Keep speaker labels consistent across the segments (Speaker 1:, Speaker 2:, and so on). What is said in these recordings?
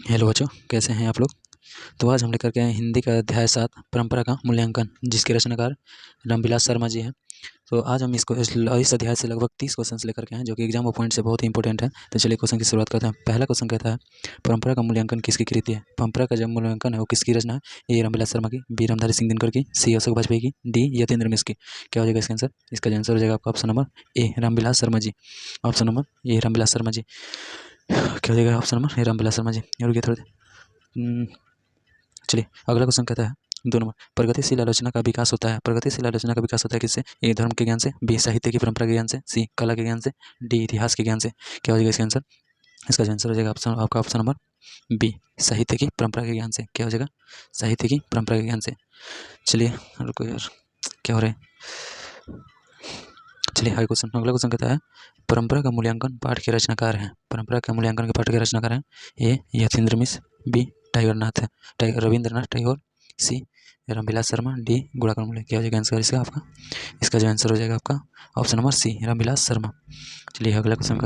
Speaker 1: Hello बच्चों, कैसे हैं आप लोग। तो आज हम लेकर के आए हैं हिंदी का अध्याय 7 परंपरा का मूल्यांकन, जिसके रचनाकार रामविलास शर्मा जी हैं। तो आज हम इस अध्याय से लगभग 30 क्वेश्चन लेकर के हैं, जो कि एग्जाम पॉइंट से बहुत ही इंपॉर्टेंट है। तो चलिए क्वेश्चन की शुरुआत करते हैं। पहला क्वेश्चन कहता है, परंपरा का मूल्यांकन किसकी कृति है। परंपरा का जब मूल्यांकन है वो किसकी रचना है। ए रामविलास शर्मा की, बी रामधारी सिंह दिनकर की, सी अशोक वाजपेयी की, डी यतीन्द्र मिश्र की। क्या हो जाएगा इसका आंसर। इसका जो आंसर हो जाएगा आपका option number A Ramvilas Sharma ji. Option number A Ramvilas Sharma ji. क्या हो जाएगा option number A Ramvilas Sharma ji. रुकिए थोड़ी चलिए अगला क्वेश्चन कहता है, 2 नंबर, प्रगतिशील आलोचना का विकास होता है। प्रगतिशील आलोचना का विकास होता है किससे। ए धर्म के ज्ञान से, बी साहित्य की परंपरा के ज्ञान से, सी कला के ज्ञान से, डी इतिहास के ज्ञान से। क्या हो जाएगा इसका आंसर। इसका जो आंसर हो जाएगा आपका ऑप्शन नंबर बी साहित्य की परंपरा के ज्ञान से। क्या हो जाएगा, साहित्य की परंपरा के ज्ञान से। चलिए रुको यार, क्या हो रहा है। चलिए अगला क्वेश्चन कहता है, परंपरा का मूल्यांकन पाठ के रचनाकार हैं। परंपरा का मूल्यांकन के पाठ के रचनाकार हैं। ए यतीन्द्र मिश्र, बी रविंद्रनाथ टैगोर, सी रामविलास शर्मा, डी गुणाकर मूल्य। क्या हो जाएगा आंसर इसका आपका। इसका जो आंसर हो जाएगा आपका option number C Ramvilas Sharma. चलिए अगला क्वेश्चन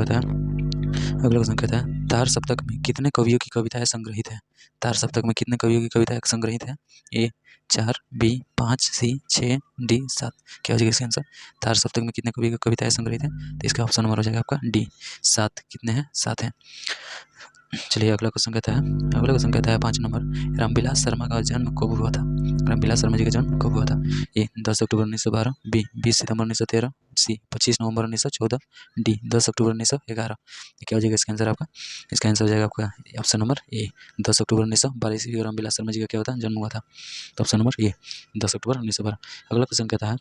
Speaker 1: कहता है, तार सप्तक में कितने कवियों की कविताएं संग्रहित है। तार सप्तक में कितने कवियों की कविताएं संग्रहित है। ए 4, बी 5, सी 6, डी 7। क्या हो जाएगा इसका आंसर। तार सप्तक में कितने कवियों की कविताएं संग्रहित है, तो इसका ऑप्शन नंबर हो जाएगा आपका डी 7। कितने हैं, 7 हैं। चलिए अगला क्वेश्चन कहता है 5 नंबर, रामविलास शर्मा का जन्म कब हुआ था। रामविलास शर्मा जी का जन्म कब हुआ था। ए 10 अक्टूबर 1912, बी 20 सितंबर 1913, सी 25 नवंबर 1914, डी 10 अक्टूबर 1911। क्या हो जाएगा इसका आंसर आपका। इसका आंसर हो जाएगा आपका ऑप्शन नंबर ए 10 अक्टूबर 1912 रामविलास शर्मा जी का क्या होता है, जन्म हुआ था। तो ऑप्शन नंबर ए 10 अक्टूबर 1912। अगला क्वेश्चन कहता है,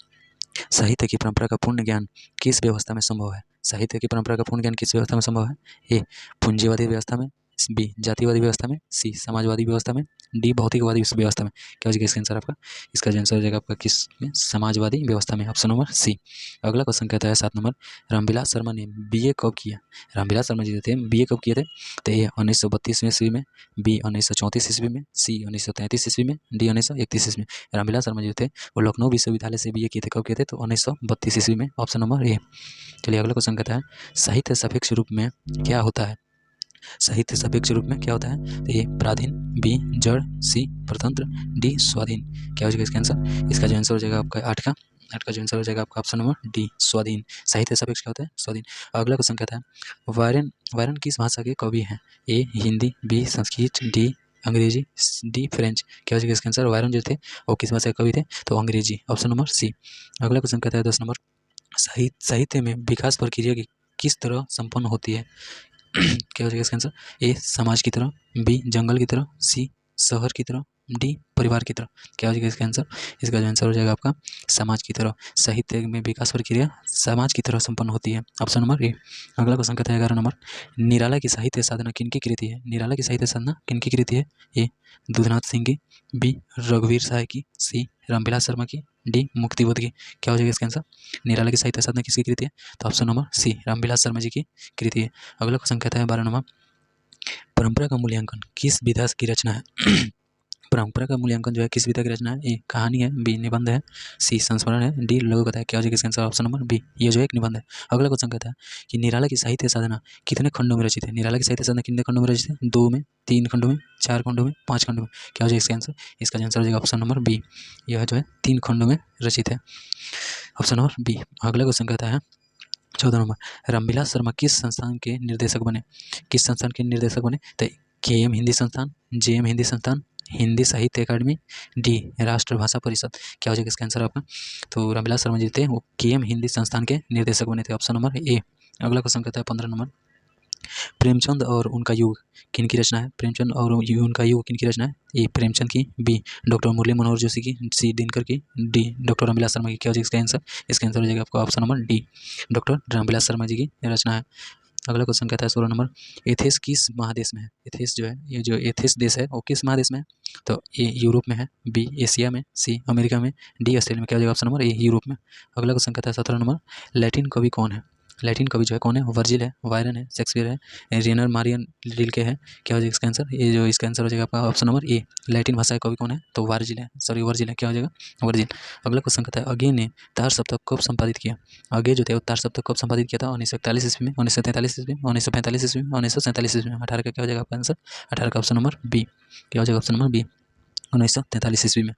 Speaker 1: साहित्य की परंपरा का पूर्ण ज्ञान किस व्यवस्था में संभव है। साहित्य की परंपरा का पूर्ण ज्ञान किस व्यवस्था में संभव है। ए पूंजीवादी व्यवस्था में, बी जातिवादी व्यवस्था में, सी समाजवादी व्यवस्था में, डी भौतिकवादी व्यवस्था में। क्या हो जाएगा इसका आंसर आपका। इसका जो आंसर हो जाएगा आपका किस में, समाजवादी व्यवस्था में। Option number C. अगला क्वेश्चन कहता है 7 नंबर, रामविलास शर्मा ने बीए कब किया। रामविलास शर्मा जी थे बीए कब किए थे। तो ए 1932 ईस्वी में, बी 1934 ईस्वी में, सी 1933 ईस्वी में, डी 1931 ईस्वी में। रामविलास शर्मा जी थे वो लखनऊ विश्वविद्यालय से बीए किए थे। कब किए थे, तो 1932 ईस्वी में। ऑप्शन नंबर ए। चलिए अगला क्वेश्चन कहता है, साहित्य सापेक्ष रूप में क्या होता है। साहित्य सापेक्ष रूप में क्या होता है। तो ए प्राधीन, बी जड़, सी परतंत्र, डी स्वाधीन। क्या हो जाएगा इसका आंसर। इसका जो आंसर हो जाएगा आपका 8 का जो आंसर हो जाएगा आपका ऑप्शन नंबर डी स्वाधीन। साहित्य सापेक्ष क्या होता है, स्वाधीन। अगला क्वेश्चन कहता है, वायरन वायरन किस भाषा के कवि हैं। ए हिंदी, बी संस्कृत, डी अंग्रेजी, डी फ्रेंच। क्या हो जाएगा इसका आंसर। वायरन जो थे वो किस भाषा के कवि थे, तो अंग्रेजी। Option number C. अगला क्वेश्चन कहता है 10 नंबर, साहित्य में विकास प्रक्रिया की किस तरह संपन्न होती है। क्या हो जाएगा इसका आंसर। ए समाज की तरह, बी जंगल की तरह, सी शहर की तरह, डी परिवार की तरह। क्या हो जाएगा इसका आंसर। इसका जो आंसर हो जाएगा आपका समाज की तरह। साहित्य में विकास प्रक्रिया समाज की तरह संपन्न होती है। ऑप्शन नंबर ए। अगला क्वेश्चन कहता है 11 नंबर, निराला की साहित्य साधना किनकी कृति है। निराला की साहित्य साधना किनकी कृति है। ए दूधनाथ सिंह की, बी रघुवीर साय की, सी रामविलास शर्मा की, डी मुक्तिबोध की। क्या हो जाएगा इसका आंसर। निराला की साहित्य साधना किसकी कृति है, तो option number C Ramvilas Sharma ji की कृति है। अगला क्वेश्चन कहता है 12 नंबर, परंपरा का मूल्यांकन किस विधा की रचना है। परंपरा का मूल्यांकन जो है किस विधा की रचना है। ए कहानी है, बी निबंध है, सी संस्मरण है, डी लघु कथा है। क्या हो जाएगा इसका आंसर। ऑप्शन नंबर बी, ये जो है एक निबंध है। अगला क्वेश्चन कहता है कि निराला की साहित्य साधना कितने खंडों में रचित है। निराला की साहित्य साधना कितने खंडों में रचित है। 2 में, 3 खंडों में, 4 खंडों में, 5 खंडों में। क्या हो जाएगा इसका आंसर। इसका आंसर हो जाएगा ऑप्शन नंबर बी, यह जो है 3 खंडों में रचित है। Option number B. अगला क्वेश्चन कहता है 14 नंबर, रामविलास शर्मा किस संस्थान के निर्देशक बने। किस संस्थान के निर्देशक बने, तो KM हिंदी संस्थान, JM हिंदी संस्थान, हिंदी साहित्य अकादमी, डी राष्ट्रभाषा परिषद। क्या हो जाएगा इसका आंसर आपका। तो रामविलास शर्मा जी थे वो KM हिंदी संस्थान के निर्देशक बने थे। ऑप्शन नंबर ए। अगला क्वेश्चन कहता है 15 नंबर, प्रेमचंद और उनका युग किनकी रचना है। प्रेमचंद और उनका युग किनकी रचना है। ए प्रेमचंद की, बी डॉक्टर मुरली मनोहर जोशी की, सी दिनकर की, डी डॉक्टर रामविलास शर्मा की। क्या हो जाएगा इसका आंसर। इसका आंसर हो जाएगा आपका option number D doctor Ramvilas Sharma ji की रचना है। अगला क्वेश्चन कहता है 16 नंबर, एथेंस किस महादेश में है। एथेंस जो है, ये जो एथेंस देश है वो किस महादेश में है। तो ए यूरोप में है, बी एशिया में, सी अमेरिका में, डी ऑस्ट्रेलिया में। क्या हो जाएगा ऑप्शन नंबर ए यूरोप में। अगला क्वेश्चन कहता है 17 नंबर, लैटिन कवि कौन है। लैटिन कवि जो है कौन है? वर्जिल है, वायरन है, शेक्सपियर है, रेनर मारियन रिल्के है। क्या हो जाएगा इसका आंसर? ये जो इसका आंसर हो जाएगा आपका ऑप्शन नंबर ए। लैटिन भाषा का कवि कौन है? तो वर्जिल है, सॉरी वर्जिल है। क्या हो जाएगा? वर्जिल। अगला क्वेश्चन कहता है अगे ने तार सप्तक कब संपादित किया? अगे जो थे वो तार सप्तक कब संपादित किया था? 1941 ईस्वी में, 1943 ईस्वी में, 1945 ईस्वी में, 1947 ईस्वी में। 18 का क्या हो जाएगा आपका आंसर? 18 का ऑप्शन नंबर बी। क्या हो जाएगा ऑप्शन नंबर बी? 1943 ईस्वी में,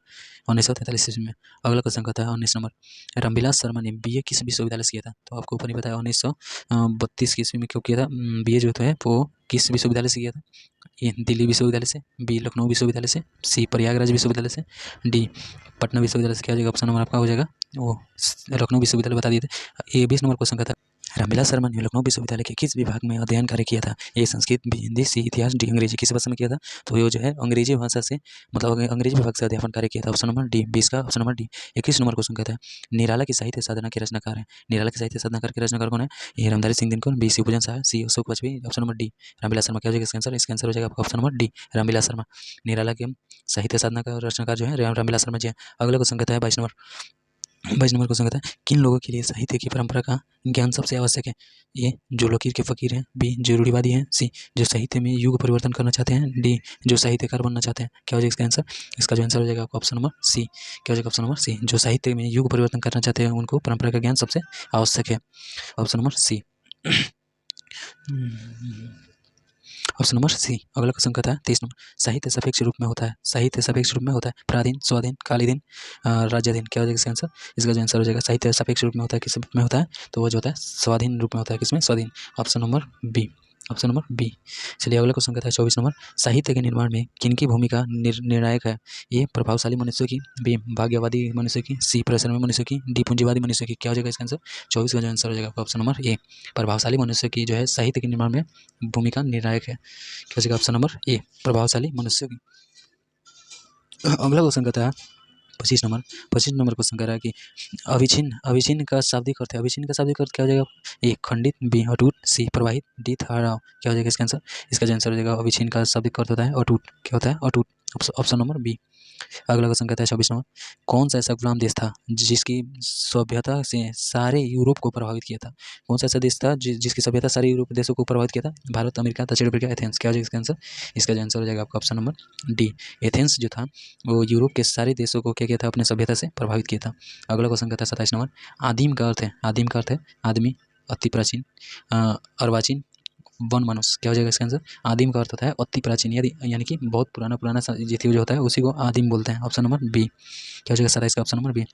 Speaker 1: 1943 ईस्वी में। अगला क्वेश्चन कहता है 19 नंबर, रामविलास शर्मा ने बीए किस विश्वविद्यालय से किया था? तो आपको ऊपर नहीं बताया 1932 की ईस्वी में क्यों किया था बीए जो है वो किस विश्वविद्यालय से किया था? ए दिल्ली विश्वविद्यालय से, बी लखनऊ विश्वविद्यालय से, सी प्रयागराज विश्वविद्यालय से, डी पटना विश्वविद्यालय से। क्या हो जाएगा ऑप्शन नंबर आपका? हो जाएगा वो लखनऊ विश्वविद्यालय बता दिए थे। ये 20 नंबर क्वेश्चन कहता है रामविलास शर्मा ने लखनऊ विश्वविद्यालय के किस विभाग में अध्ययन कार्य किया था? ए संस्कृत, बी हिंदी, सी इतिहास, डी अंग्रेजी। किस भाषा में किया था? तो ये जो है अंग्रेजी भाषा से, मतलब अंग्रेजी विभाग से अध्यापन कार्य किया था। Option number D. 20 का option number D. 21 number question कहता है निराला की साहित्य साधना के रचनाकार है। निराला की साहित्य साधनाकार के रचनाकार कौन है? A Ramdhari Singh Dinkar, B Shivbhojan Shah, C Ashok Vajpeyi. Option number D Ramvilas Sharma. क्या हो जाएगा इसका आंसर? इसका आंसर हो जाएगा आपका option number D Ramvilas Sharma. Nirala के साहित्य साधना का रचनाकार जो है रामविलास शर्मा जी है। अगला क्वेश्चन कहता है 22 नंबर क्वेश्चन कहता है किन लोगों के लिए साहित्य की परंपरा का ज्ञान सबसे आवश्यक है? ए जो लकीर के फकीर हैं, बी जो रूढ़िवादी हैं, सी जो साहित्य में युग परिवर्तन करना चाहते हैं, डी जो साहित्यकार बनना चाहते हैं। क्या हो जाएगा इसका आंसर? इसका जो आंसर हो जाएगा आपका ऑप्शन नंबर सी। क्या हो जाएगा ऑप्शन नंबर सी? जो साहित्य में युग परिवर्तन करना चाहते हैं उनको परंपरा का ज्ञान सबसे आवश्यक है। Option number C. Option number C. अगला क्वेश्चन कहता है 23 नंबर, साहित्य सापेक्ष रूप में होता है। साहित्य सापेक्ष रूप में होता है पराधीन, स्वाधीन, कालीधीन, राज्याधीन। क्या हो जाएगा इसका आंसर? इसका जो आंसर हो जाएगा साहित्य सापेक्ष रूप में होता है किस रूप में होता है? तो वो जो होता है स्वाधीन रूप में होता है। किसमें? स्वाधीन। Option number B. Option number B. चलिए अगला क्वेश्चन कहता है 24 नंबर, साहित्य के निर्माण में किनकी भूमिका निर्णायक है? ए प्रभावशाली मनुष्य की, बी भाग्यवादी मनुष्य की, सी परिश्रमी मनुष्य की, डी पूंजीवादी मनुष्य की। क्या हो जाएगा इसका आंसर? 24 का जो आंसर हो जाएगा आपका ऑप्शन नंबर ए। प्रभावशाली मनुष्य की जो है साहित्य के निर्माण में भूमिका निर्णायक है। क्या हो जाएगा ऑप्शन नंबर ए प्रभावशाली मनुष्य की। अगला क्वेश्चन कहता है 25 नंबर क्वेश्चन कह रहा है कि अविच्छिन्न का शाब्दिक अर्थ है। अविच्छिन्न का शाब्दिक अर्थ क्या हो जाएगा? ए खंडित, बी अटूट, सी प्रवाहित, डी ठहराव। क्या हो जाएगा इसका आंसर? इसका जो आंसर हो जाएगा अविच्छिन्न का शाब्दिक अर्थ होता है अटूट। क्या होता है? अटूट। Option number B. अगला क्वेश्चन कहता है 26 नंबर, कौन सा ऐसा गुलाम देश था जिसकी सभ्यता से सारे यूरोप को प्रभावित किया था? कौन सा ऐसा देश था जिसकी सभ्यता सारे यूरोप देशों को प्रभावित किया था? भारत, अमेरिका, दक्षिण अफ्रीका, एथेंस। क्या हो जाएगा इसका आंसर? इसका जो आंसर हो जाएगा आपका ऑप्शन नंबर डी एथेंस जो था वो यूरोप के सारे देशों को क्या किया था? अपने सभ्यता से प्रभावित किया था। अगला क्वेश्चन कहता है 27 नंबर, आदिम का अर्थ है, आदिम का अर्थ है आदमी, अति प्राचीन, अर्वाचीन, वन मनुष्य। क्या हो जाएगा इसका आंसर? आदिम का अर्थ होता है अति प्राचीन, यानी कि बहुत पुराना जीव जो होता है उसी को आदिम बोलते हैं। Option number B. क्या हो जाएगा 27 का ऑप्शन नंबर बी।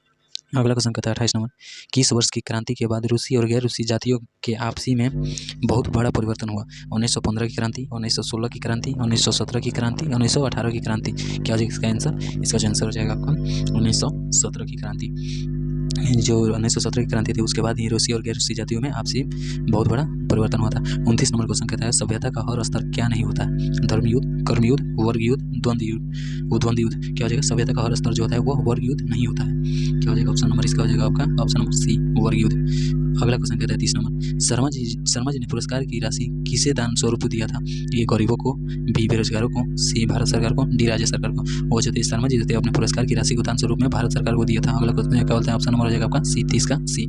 Speaker 1: अगला क्वेश्चन कहता है 28 नंबर, किस वर्ष की क्रांति के बाद रूसी और गैर रूसी जातियों के आपसी में बहुत बड़ा परिवर्तन हुआ? 1915 की क्रांति, 1916 की क्रांति, 1917 की क्रांति, 1918 की क्रांति। क्या हो जाएगा इसका आंसर? इसका जो आंसर हो जाएगा आपका 1917 की क्रांति। जो 1917 की क्रांति थी उसके बाद ही रूसी और गैर रूसी जातियों में आपसी बहुत बड़ा परिवर्तन हुआ था। 29 नंबर क्वेश्चन कहता है सभ्यता का हर स्तर क्या नहीं होता है? धर्मयुद्ध, कर्मयुद्ध, वर्ग युद्ध, द्वंद्व युद्ध। क्या हो जाएगा? सभ्यता का हर स्तर जो होता है वो वर्ग युद्ध नहीं होता है। क्या हो जाएगा ऑप्शन नंबर? इसका हो जाएगा आपका ऑप्शन नंबर सी वर्ग युद्ध। अगला क्वेश्चन कहता है 30 नंबर, शर्मा जी ने पुरस्कार की राशि किसे दान स्वरूप दिया था? ए गरीबों को, बी बेरोजगारों को, सी भारत सरकार को, डी राज्य सरकार को। वो जो थे शर्मा जी थे अपने पुरस्कार की राशि को दान स्वरूप में भारत सरकार को दिया था। अगला क्वेश्चन क्या बोलते हैं? ऑप्शन नंबर हो जाएगा आपका सी 30 का सी।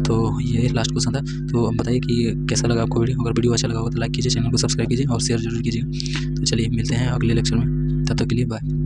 Speaker 1: तो ये लास्ट क्वेश्चन था। तो बताइए कि कैसा लगा आपको वीडियो? अगर वीडियो अच्छा लगा हो तो लाइक कीजिए, चैनल को सब्सक्राइब कीजिए और शेयर जरूर कीजिए। तो चलिए मिलते हैं अगले लेक्चर में, तब तक के लिए बाय।